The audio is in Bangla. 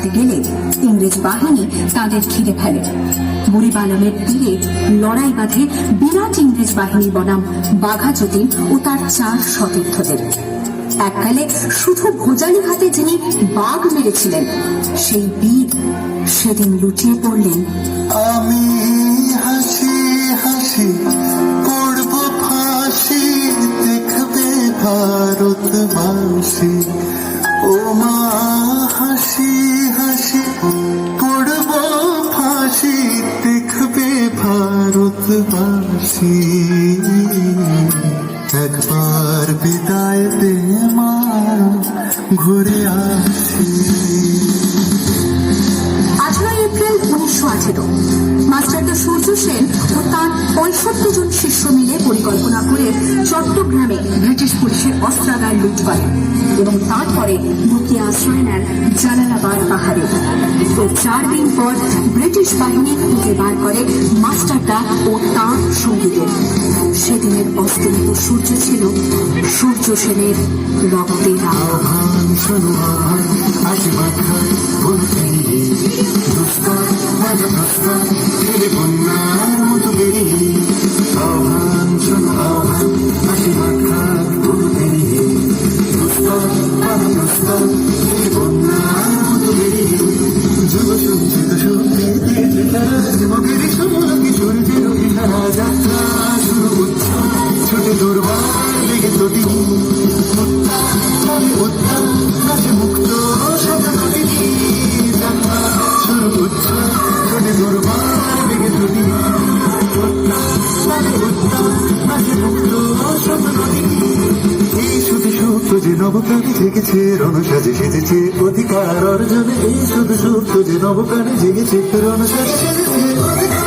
এড়াতে গেলে ইংরেজ বাহিনী তাদের ঘিরে ফেলে। বুড়িবালমের তীরে লড়াই বাঁধে বিরাট ইংরেজ বাহিনী বনাম বাঘা যতীন ও তার 4 সতীর্থদের। এককালে শুধু ভোজালি হাতে যিনি বাঘ মেরেছিলেন, সেই বীর সেদিন লুটিয়ে পড়লেন। আমি হাসি হাসি করব ফাঁসি, দেখবে ভারতবাসী। ও মা হাসি হাসি করব ফাঁসি, দেখবে ভারতবাসী। একবার বিদায় দে মা, ঘুরে আসি। 18 এপ্রিল 1918 মাস্টারদা সূর্য সেন ও তার 65 জন শিষ্য মিলে পরিকল্পনা করে চট্টগ্রামে ব্রিটিশ পুলিশের অস্ত্রাগার লুট করেন এবং তারপরে লুকিয়ে আশ্রয় নেন জালালাবাদ পাহাড়ে। তো 4 দিন পর ব্রিটিশ বাহিনী খুঁজে বার করে মাস্টারদা ও তার সঙ্গীদের। সেদিনের অস্তমিত সূর্য ছিল সূর্য সেনের রক্তের আহ্বান, শোনো আহ্বান, আশীর্বাদ বলতে বন্যার মতো বেরিয়ে। আহ্বান, শোনো আহ্বান, আশীর্বাদ বলতে বন্যার মতো বেরিয়ে। যুব সঞ্চিত শক্তির সমাধি সূর্যের অভিনয় যাত্রা শুরু হচ্ছে। ছুটে দুর্বার লেগে তটি মুক্ত সব নদী যাত্রা শুরু হচ্ছে। ছুটে দুর্বার লেগে তটি মুক্ত সব নদী। এই শুধু সুপ্ত যে নবপ্রাণে জেগেছে, রণসাজে সেজেছে অধিকার অর্জনে। এই শুধু সুপ্ত যে নবপ্রাণে জেগেছে, রণসাজে সেজেছে অধিকার।